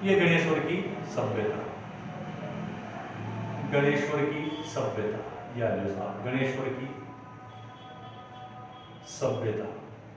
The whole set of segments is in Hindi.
ये गणेश्वर की सभ्यता, गणेश्वर की सभ्यता, याद लो साहब, गणेश्वर की सभ्यता।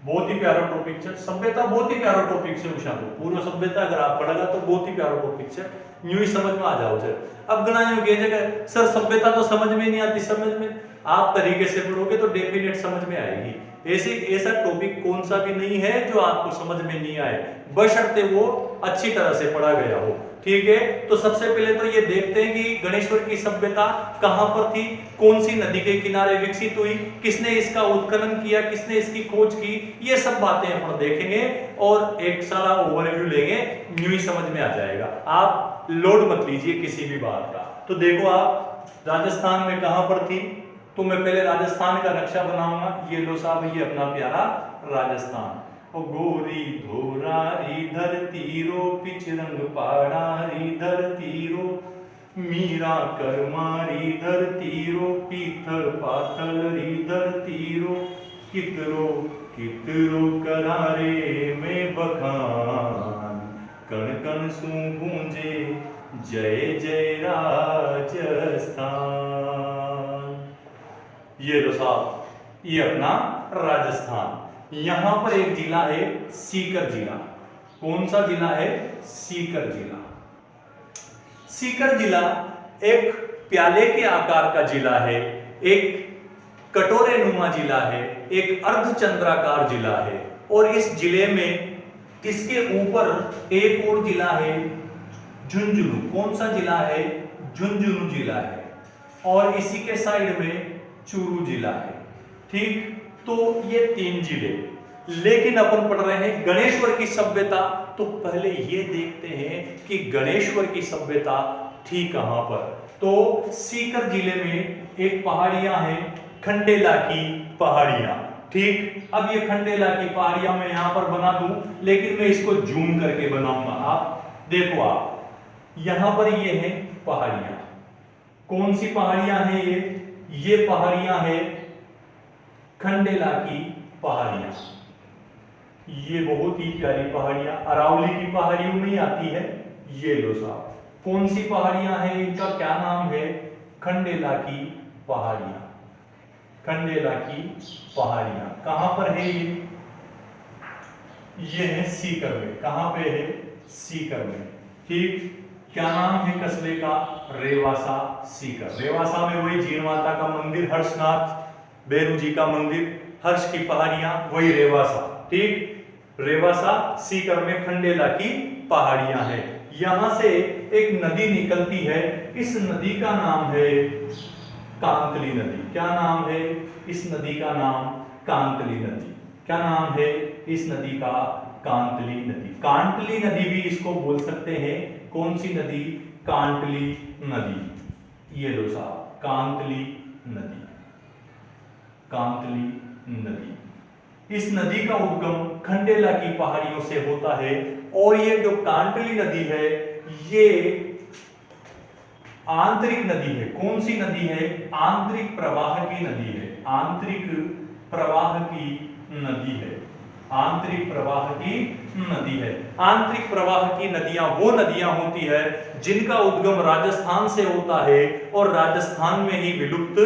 बहुत ही प्यारा टॉपिक है सभ्यता, बहुत ही प्यारा टॉपिक है उषा को। पूर्व सभ्यता अगर आप पढ़ेगा तो बहुत ही प्यारा टॉपिक है, न्यू ही समझ में आ जाओ सर। अब गणायों की जगह सर सभ्यता तो समझ में नहीं आती, समझ में आप तरीके से पढ़ोगे तो डेफिनेट समझ में आएगी। ऐसे ऐसा टॉपिक कौन सा भी नहीं है जो आपको समझ में नहीं आए, बशर्ते वो अच्छी तरह से पढ़ा गया हो। ठीक है, तो सबसे पहले तो ये देखते हैं कि गणेश्वर की सभ्यता कहां पर थी, कौन सी नदी के किनारे विकसित हुई, किसने इसका उत्खनन किया, किसने इसकी खोज की, ये सब बातें अपन देखेंगे और एक सारा ओवरव्यू लेंगे, न्यू ही समझ में आ जाएगा। आप लोड मत लीजिए किसी भी बात का। तो देखो आप राजस्थान में कहां पर थी, तो मैं पहले राजस्थान का नक्शा बनाऊंगा। ये लो साहब, ये अपना प्यारा राजस्थान। ओ गोरी धोरारी धरती रो, पिच रंग पहाड़ी धरती रो, मीरा करमारी धरती रो, पीथल पाथल री धरती रो, कितरो कितरो करारे में बखान, कण कण सू गूंजे जय जय राजस्थान। ये लो साहब, ये अपना राजस्थान। यहां पर एक जिला है सीकर जिला। कौन सा जिला है? सीकर जिला। सीकर जिला एक प्याले के आकार का जिला है, एक कटोरे नुमा जिला है, एक अर्धचंद्राकार जिला है। और इस जिले में इसके ऊपर एक और जिला है झुंझुनू। कौन सा जिला है? झुंझुनू जिला है। और इसी के साइड में चूरू जिला है। ठीक, तो ये 3 जिले। लेकिन अपन पढ़ रहे हैं गणेश्वर की सभ्यता, तो पहले ये देखते हैं कि गणेश्वर की सभ्यता थी कहां पर। तो सीकर जिले में एक पहाड़ियां हैं, खंडेला की पहाड़ियां। ठीक, अब ये खंडेला की पहाड़ियां मैं यहां पर बना दूं, लेकिन मैं इसको जूम करके बनाऊंगा। आप देखो, आप यहां पर ये हैं पहाड़ियां। कौन सी पहाड़ियां हैं ये पहाड़ियां हैं खंडेला की पहाड़ियां। ये बहुत ही प्यारी पहाड़ियां अरावली की पहाड़ियों में ही आती है। ये लो साहब, कौन सी पहाड़ियां हैं, इनका क्या नाम है? खंडेला की पहाड़ियां। खंडेला की पहाड़ियां कहां पर है ये है सीकर में। कहां पे है? सीकर में। ठीक, क्या नाम है कस्बे का? रेवासा सीकर। रेवासा में वही जीण माता का मंदिर, हर्षनाथ बेरू जी का मंदिर, हर्ष की पहाड़ियां, वही रेवासा। ठीक, रेवासा सीकर में खंडेला की पहाड़ियां हैं। यहां से एक नदी निकलती है, इस नदी का नाम है कांतली नदी। क्या नाम है इस नदी का? नाम कांतली नदी। क्या नाम है इस नदी का? कांतली नदी। कांटली नदी भी इसको बोल सकते हैं। कौन सी नदी? कांटली नदी। ये लो साहब, कांतली नदी। कांतली नदी। इस नदी का उद्गम खंडेला की पहाड़ियों से होता है। और ये जो कांटली नदी है ये आंतरिक नदी है। कौन सी नदी है? आंतरिक प्रवाह की नदी है। आंतरिक प्रवाह की नदी है। आंतरिक प्रवाह की नदी है। आंतरिक प्रवाह की नदियां वो नदियां होती है जिनका उद्गम राजस्थान से होता है और राजस्थान में ही विलुप्त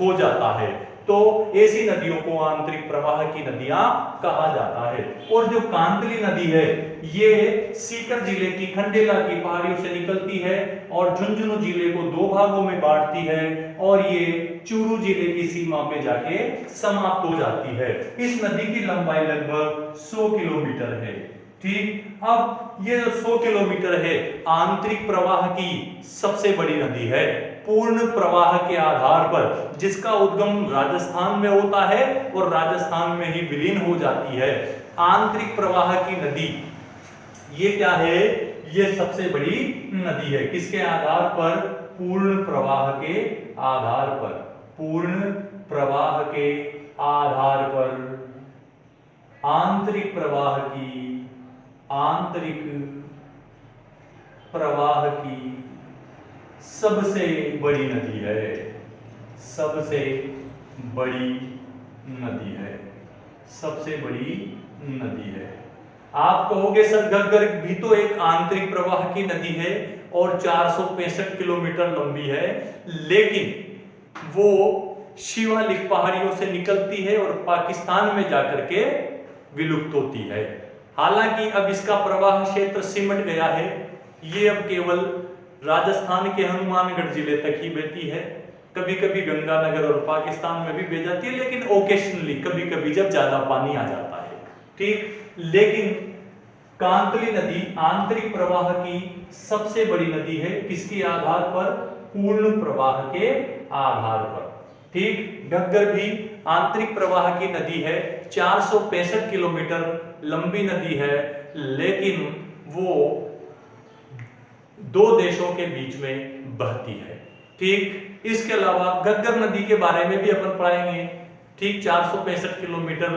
हो जाता है। तो ऐसी नदियों को आंतरिक प्रवाह की नदियां कहा जाता है। और जो कांतली नदी है ये सीकर जिले की खंडेला की पहाड़ियों से निकलती है और झुंझुनू जिले को 2 भागों में बांटती है और ये चूरू जिले की सीमा पे जाके समाप्त हो जाती है। इस नदी की लंबाई लगभग 100 किलोमीटर है। ठीक, अब ये 100 किलोमीटर है, आंतरिक प्रवाह की सबसे बड़ी नदी है। पूर्ण प्रवाह के आधार पर जिसका उद्गम राजस्थान में होता है और राजस्थान में ही विलीन हो जाती है। आंतरिक प्रवाह की नदी ये क्या है? ये सबसे बड़ी नदी है। किसके आधार पर? पूर्ण प्रवाह के आधार पर। पूर्ण प्रवाह के आधार पर आंतरिक प्रवाह की सबसे बड़ी नदी है। सबसे बड़ी नदी है। सबसे बड़ी नदी है। आप कहोगे सर घग्गर भी तो एक आंतरिक प्रवाह की नदी है और 465 किलोमीटर लंबी है, लेकिन वो शिवालिक पहाड़ियों से निकलती है और पाकिस्तान में जाकर के विलुप्त होती है। हालांकि अब इसका प्रवाह क्षेत्र सिमट गया है, ये अब केवल राजस्थान के हनुमानगढ़ जिले तक ही बहती है। कभी कभी गंगानगर और पाकिस्तान में भी बह जाती है, लेकिन ओकेशनली कभी कभी जब ज्यादा पानी आ जाता है, ठीक। लेकिन कांतली नदी आंतरिक प्रवाह की सबसे बड़ी नदी है, किसके आधार पर? पूर्ण प्रवाह के आधार पर, ठीक। घग्गर भी आंतरिक प्रवाह की नदी है, 465 किलोमीटर लंबी नदी है, लेकिन वो दो देशों के बीच में बहती है, ठीक। इसके अलावा घग्गर नदी के बारे में भी अपन पढ़ाएंगे, ठीक। 465 किलोमीटर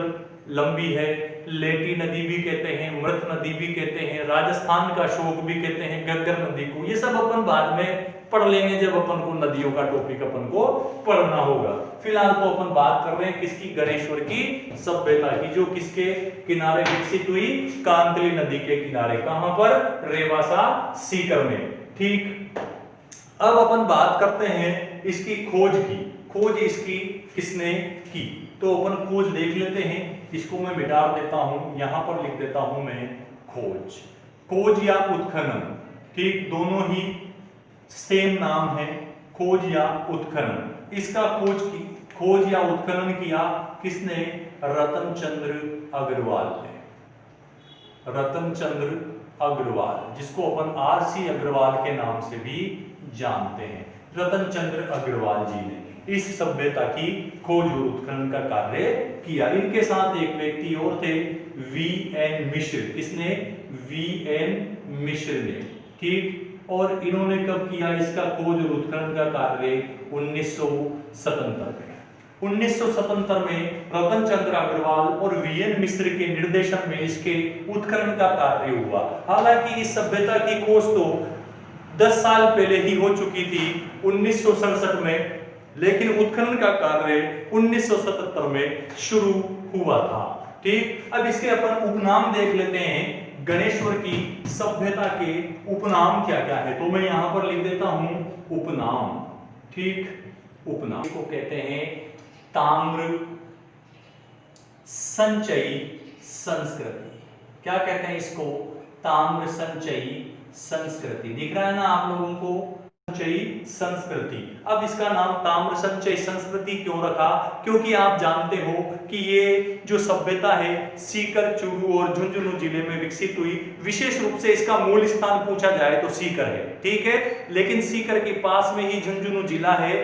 लंबी है, लेटी नदी भी कहते हैं, मृत नदी भी कहते हैं, राजस्थान का शोक भी कहते हैं घग्गर नदी को। ये सब अपन बाद में पढ़ लेंगे जब अपन को नदियों का टॉपिक अपन को पढ़ना होगा। फिलहाल तो अपन बात कर रहे हैं किसकी? गणेश्वर की सभ्यता की, जो किसके किनारे विकसित हुई? कांतली नदी के किनारे। कहां पर? रेवासा सीकर में, ठीक। अब अपन बात करते हैं इसकी खोज की। खोज इसकी किसने की? तो अपन खोज देख लेते हैं। इसको मैं मिटा देता हूं, यहां पर लिख देता हूं मैं खोज। खोज या उत्खनन, ठीक, दोनों ही सेम नाम है, खोज या उत्खनन। इसका खोज या उत्खनन किया किसने? रतन चंद्र अग्रवाल ने। रतन चंद्र अग्रवाल, जिसको अपन आरसी अग्रवाल के नाम से भी जानते हैं। रतन चंद्र अग्रवाल जी ने इस सभ्यता की खोज और उत्खनन का कार्य किया। इनके साथ एक व्यक्ति और थे, वी.एन. मिश्र। किसने? वी.एन. मिश्र ने, ठीक। और इन्होंने कब किया इसका खोज और उत्खनन का कार्य? 1977 में। 1977 में रतन चंद्र अग्रवाल और वी.एन. मिश्र के निर्देशन में इसके उत्खनन का कार्य हुआ। हालांकि इस सभ्यता की खोज तो 10 साल पहले ही हो चुकी थी, 1967 में, लेकिन उत्खनन का कार्य 1977 में शुरू हुआ था, ठीक। अब इसके अपन उपनाम देख लेते हैं। गणेश्वर की सभ्यता के उपनाम क्या क्या है? तो मैं यहां पर लिख देता हूं उपनाम, ठीक। उपनाम को कहते हैं ताम्र संचयी संस्कृति। क्या कहते हैं इसको? ताम्र संचयी संस्कृति। दिख रहा है ना आप लोगों को? संचयी संस्कृति। अब इसका नाम ताम्र संचयी संस्कृति क्यों रखा? क्योंकि आप जानते हो कि ये जो सभ्यता है सीकर, चूरू और झुंझुनू जिले में विकसित हुई। विशेष रूप से इसका मूल स्थान पूछा जाए तो सीकर है, ठीक है। लेकिन सीकर के पास में ही झुंझुनू जिला है।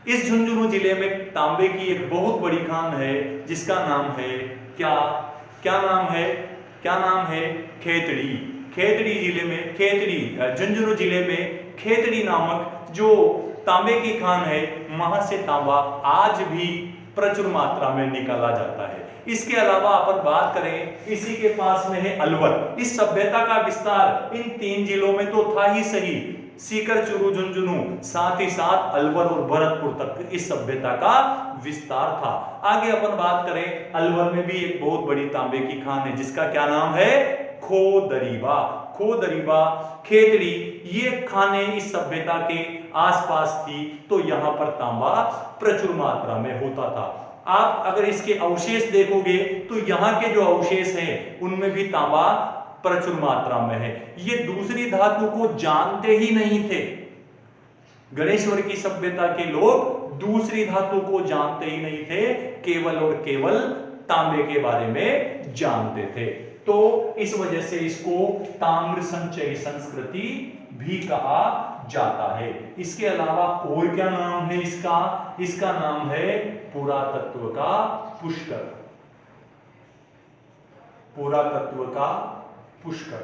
इस झुंझुनू जिले में तांबे की एक बहुत बड़ी खान है, जिसका नाम है क्या नाम है? खेतड़ी। खेतड़ी जिले में, झुंझुनू जिले में खेतड़ी नामक जो तांबे की खान है, वहां से तांबा आज भी प्रचुर मात्रा में निकाला जाता है। इसके अलावा अपन बात करें, इसी के पास में है अलवर। इस सभ्यता का विस्तार इन 3 जिलों में तो था ही सही, सीकर, चूरू, झुंझुनू, साथ ही साथ अलवर और भरतपुर तक इस सभ्यता का विस्तार था। आगे अपन बात करें, अलवर में भी एक बहुत बड़ी तांबे की खान है, जिसका क्या नाम है? खोदरीबा। खोदरीबा, खेतड़ी, ये खाने इस सभ्यता के आसपास थी, तो यहां पर तांबा प्रचुर मात्रा में होता था। आप अगर इसके अवशेष देखोगे तो यहां के जो अवशेष हैं उनमें भी तांबा प्रचुर मात्रा में है। ये दूसरी धातु को जानते ही नहीं थे। गणेश्वर की सभ्यता के लोग दूसरी धातु को जानते ही नहीं थे, केवल और केवल तांबे के बारे में जानते थे। तो इस वजह से इसको ताम्र संचयी संस्कृति भी कहा जाता है। इसके अलावा और क्या नाम है इसका? इसका नाम है पुरातत्व का पुष्कर। पुरातत्व का पुष्कर।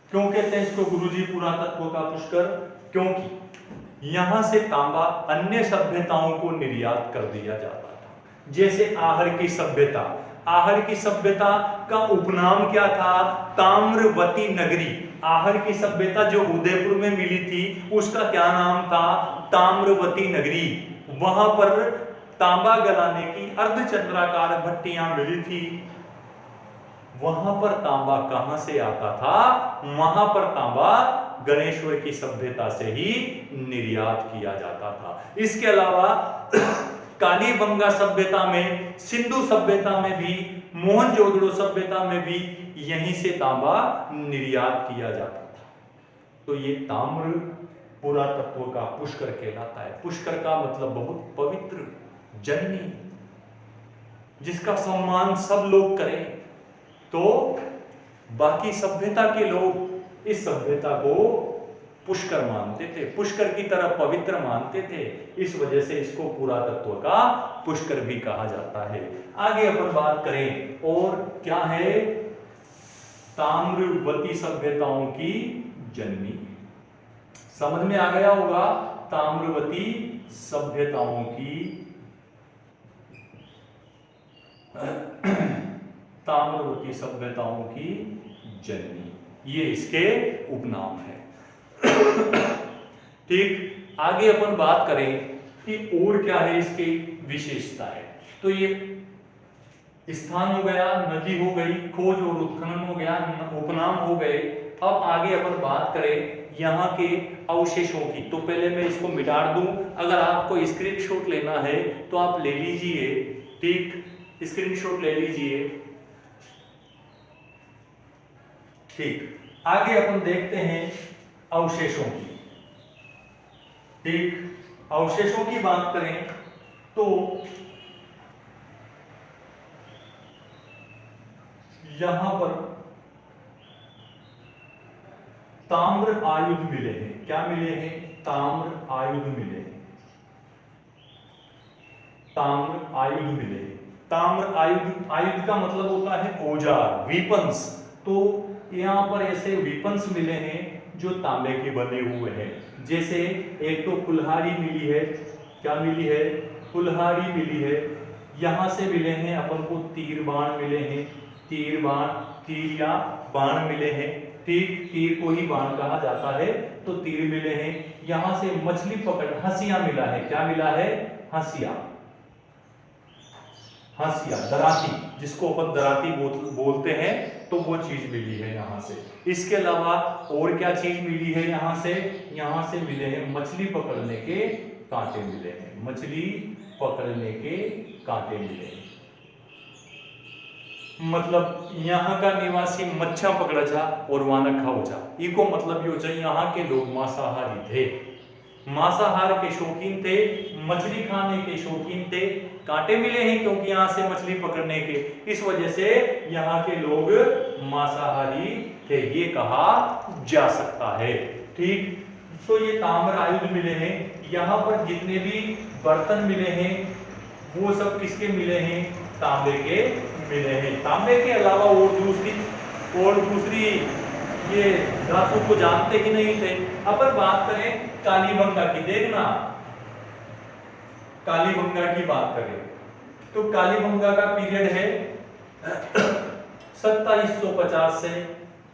क्यों कहते हैं इसको गुरुजी पुरातत्व का पुष्कर? क्योंकि यहां से तांबा अन्य सभ्यताओं को निर्यात कर दिया जाता था। जैसे आहर की सभ्यता, आहर की सभ्यता का उपनाम क्या था? ताम्रवती नगरी। आहर की सभ्यता जो उदयपुर में मिली थी उसका क्या नाम था? ताम्रवती नगरी। वहां पर तांबा गलाने की अर्धचंद्राकार भट्टियां मिली थी, वहां पर तांबा कहां से आता था? वहां पर तांबा गणेश्वर की सभ्यता से ही निर्यात किया जाता था। इसके अलावा कालीबंगा सभ्यता में, सिंधु सभ्यता में भी, मोहनजोदड़ो सभ्यता में भी यहीं से तांबा निर्यात किया जाता था। तो ये ताम्र पुरातत्व का पुष्कर कहलाता है। पुष्कर का मतलब बहुत पवित्र, जननी, जिसका सम्मान सब लोग करें। तो बाकी सभ्यता के लोग इस सभ्यता को पुष्कर मानते थे, पुष्कर की तरह पवित्र मानते थे। इस वजह से इसको पुरातत्व का पुष्कर भी कहा जाता है। आगे अपन बात करें और क्या है? ताम्रवती सभ्यताओं की जननी। समझ में आ गया होगा, ताम्रवती सभ्यताओं की ताम्रवती सभ्यताओं की जननी, ये इसके उपनाम है। ठीक, आगे अपन बात करें कि और क्या है इसकी विशेषता है। तो ये स्थान हो गया, नदी हो गई, खोज और उत्खनन हो गया, उपनाम हो गए। अब आगे अपन बात करें यहाँ के अवशेषों की। तो पहले मैं इसको मिटा दूं। अगर आपको स्क्रीनशॉट लेना है तो आप ले लीजिए। ठीक, स्क्रीनशॉट ले लीजिए। ठीक, आगे अपन देखते हैं अवशेषों की। ठीक, अवशेषों की बात करें तो यहां पर ताम्र आयुध मिले हैं। क्या मिले हैं? ताम्र आयुध मिले हैं। ताम्र आयुध मिले हैं। ताम्र आयुध, आयुध का मतलब होता है औजार, वीपन्स। तो यहां पर ऐसे वीपन्स मिले हैं जो तांबे के बने हुए हैं। जैसे एक तो कुल्हाड़ी मिली है। क्या मिली है? कुल्हाड़ी मिली है। यहां से मिले हैं अपन को तीर बाण मिले हैं। तीर बाण, तीर या बाण मिले हैं। ठीक, तीर को ही बाण कहा जाता है। तो तीर मिले हैं। यहां से मछली पकड़, हंसिया मिला है। क्या मिला है? हंसिया, हंसिया, दराती, जिसको अपन दराती बोलते हैं, तो वो चीज मिली है यहां से। इसके अलावा और क्या चीज मिली है यहां से? यहां से मिले हैं मछली पकड़ने के कांटे मिले हैं। मछली पकड़ने के कांटे मिले हैं। मतलब यहाँ का निवासी मच्छा पकड़ा जा और वाना खाओ जा। इको मतलब यो जो यहाँ के लोग मांसाहारी थे, मांसाहार के शौकीन थे, मछली खाने के शौकीन थे। कांटे मिले हैं क्योंकि यहाँ से मछली पकड़ने के, इस वजह से यहाँ के लोग मांसाहारी थे, ये कहा जा सकता है। ठीक, तो ये ताम्र आयुध मिले हैं। यहाँ पर जितने भी बर्तन मिले हैं वो सब किसके मिले हैं? तांबे के मिले हैं। तांबे के अलावा और दूसरी ये धातु को जानते ही नहीं थे। अपन बात करें कालीबंगा की, देखना कालीबंगा की बात करें तो कालीबंगा का पीरियड है 2750 से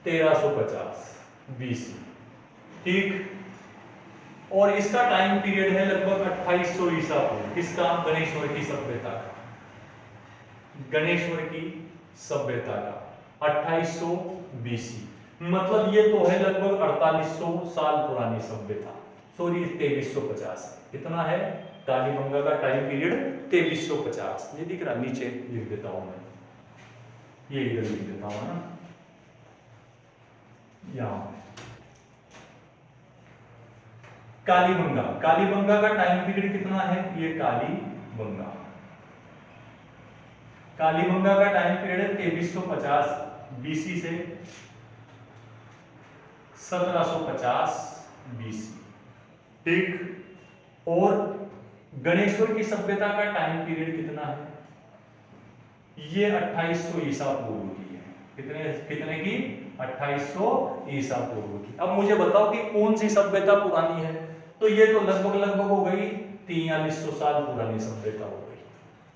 1350 बीसी। ठीक, और इसका टाइम पीरियड है लगभग 2800 ईसा पूर्व। किसका? गणेश्वर की सभ्यता का। गणेश्वर की सभ्यता का 2800 बीसी, मतलब ये तो है लगभग 4800 साल पुरानी सभ्यता। सॉरी, 2350। कितना है कालीबंगा का टाइम पीरियड? 2350। ये दिख रहा, नीचे लिख देता हूं मैं, ये इधर लिख देता हूं ना, यहां कालीबंगा। कालीबंगा का टाइम पीरियड कितना है? ये कालीबंगा, कालीबंगा का टाइम पीरियड है 2350 बीसी से 1750 बीसी। ठीक, और गणेश्वर की सभ्यता का टाइम पीरियड कितना है? ये 2800 ईसा पूर्व की है। कितने की? 2800 ईसा पूर्व की। अब मुझे बताओ कि कौन सी सभ्यता पुरानी है? तो ये तो लगभग हो गई 4300 साल पुरानी सभ्यता हो गई।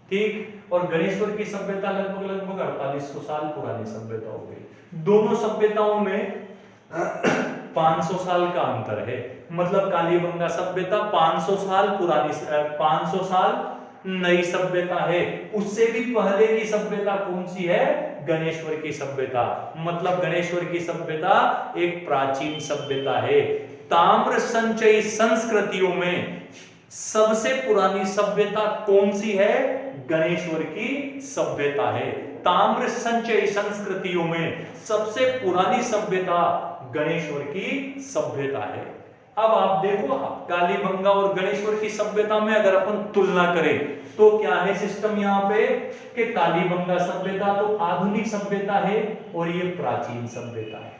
ठीक, और गणेश्वर की सभ्यता लगभग 4800 साल पुरानी सभ्यता हो गई। दोनों सभ्यताओं में 500 साल का अंतर है। मतलब कालीबंगा सभ्यता 500 साल पुरानी, 500 साल नई सभ्यता है। उससे भी पहले की सभ्यता कौन सी है? गणेश्वर की सभ्यता। मतलब गणेश्वर की सभ्यता एक प्राचीन सभ्यता है। ताम्र संचयी संस्कृतियों में सबसे पुरानी सभ्यता कौन सी है? गणेश्वर की सभ्यता है। ताम्र संचयी संस्कृतियों में सबसे पुरानी सभ्यता गणेश्वर की सभ्यता है। अब आप देखो, कालीबंगा और गणेश्वर की सभ्यता में अगर अपन तुलना करें तो क्या है सिस्टम यहाँ पे कि कालीबंगा सभ्यता तो आधुनिक सभ्यता है और ये प्राचीन सभ्यता है।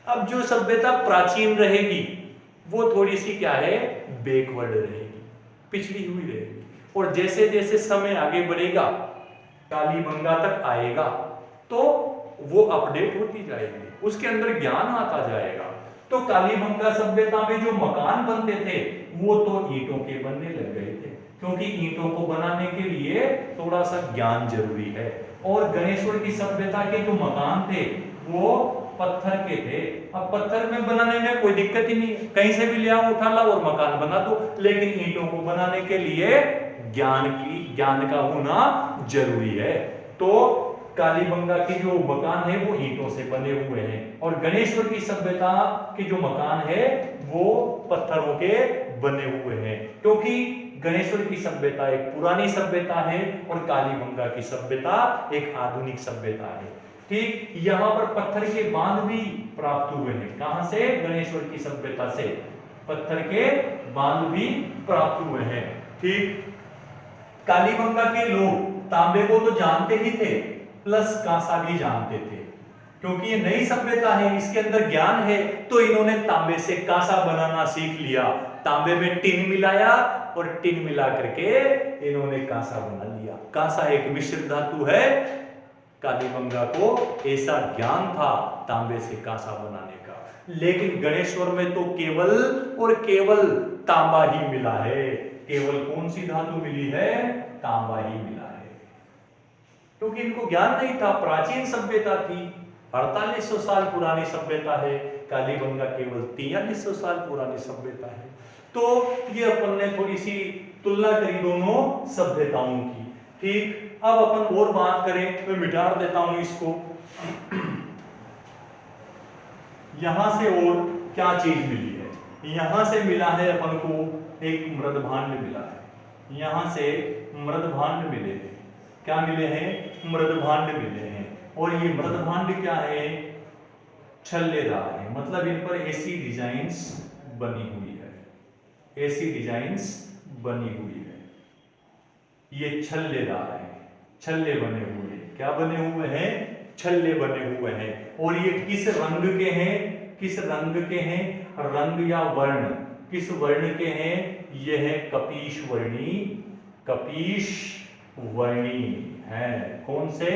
अब जो सभ्यता प्राचीन रहेगी वो थोड़ी सी क्या है, बैकवर्ड रहेगी, पिछड़ी हुई रहेगी। और जैसे जैसे समय आगे बढ़ेगा, कालीबंगा तक आएगा तो वो अपडेट होती जाएगी, उसके अंदर ज्ञान आता जाएगा। तो कालीबंगा सभ्यता में जो मकान बनते थे वो तो ईंटों के बनने लग गए थे, क्योंकि ईंटों को बनाने के लिए थोड़ा सा ज्ञान जरूरी है। और गणेश्वर की सभ्यता के जो मकान थे वो पत्थर के थे। अब पत्थर में बनाने में कोई दिक्कत ही नहीं, कहीं से भी ले आओ, उठा लो और मकान बना दो। लेकिन ईंटों को बनाने के लिए ज्ञान का होना जरूरी है। तो कालीबंगा के जो मकान है वो ईंटों से बने हुए हैं और गणेश्वर की सभ्यता के जो मकान है वो पत्थरों के बने हुए हैं, क्योंकि गणेश्वर की सभ्यता एक पुरानी सभ्यता है और कालीबंगा की सभ्यता एक आधुनिक सभ्यता है। ठीक, यहाँ पर पत्थर के बांध भी प्राप्त हुए हैं। कहां से? गणेश्वर की सभ्यता से पत्थर के बांध भी प्राप्त हुए हैं। ठीक, कालीबंगा के लोग तांबे को तो जानते ही थे, प्लस कांसा भी जानते थे, क्योंकि ये नई सभ्यता है, इसके अंदर ज्ञान है, तो इन्होंने तांबे से कांसा बनाना सीख लिया। तांबे में टिन मिलाया और टिन मिला करके इन्होंने कांसा बना लिया। कांसा एक मिश्र धातु है। कालीबंगा को ऐसा ज्ञान था तांबे से कांसा बनाने का, लेकिन गणेश्वर में तो केवल और केवल तांबा ही मिला है। केवल कौन सी धातु मिली है? तांबा ही मिला है, क्योंकि इनको ज्ञान नहीं था। प्राचीन सभ्यता थी, 4800 साल पुरानी सभ्यता है। कालीबंगा केवल 4300 साल पुरानी सभ्यता है। तो ये अपन ने थोड़ी सी तुलना करी दोनों सभ्यताओं की। ठीक, अब अपन और बात करें, मैं मिटा देता हूं इसको। यहां से और क्या चीज मिली है? यहां से मिला है अपन को एक मृदभांड मिला है। यहां से मृदभांड मिले हैं। क्या मिले हैं? मृदभांड मिले हैं। और ये मृदभांड क्या है? छल्लेदार है, मतलब इन पर ऐसी डिजाइन्स बनी हुई है, ऐसी डिजाइन्स बनी हुई है। ये छल्लेदार है, छल्ले बने हुए हैं। क्या बने हुए हैं? छल्ले बने हुए हैं। और ये किस रंग के हैं? किस रंग के हैं? रंग या वर्ण किस वर्ण के हैं? ये है कपीश वर्णी, कपीश वर्णी है। कौन से?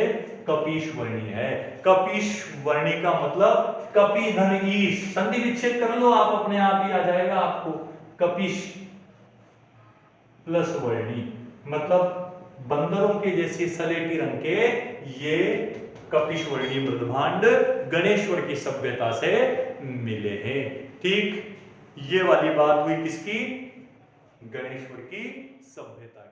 कपीश वर्णी है। कपीश वर्णी का मतलब कपी धन ईश, संधि विच्छेद कर लो आप, अपने आप ही आ जाएगा आपको। कपीश प्लस वर्णी, मतलब बंदरों के जैसे सलेटी रंग के ये कपीश वर्णी मृदभांड गणेश्वर की सभ्यता से मिले हैं। ठीक, ये वाली बात हुई किसकी? गणेश्वर की सभ्यता।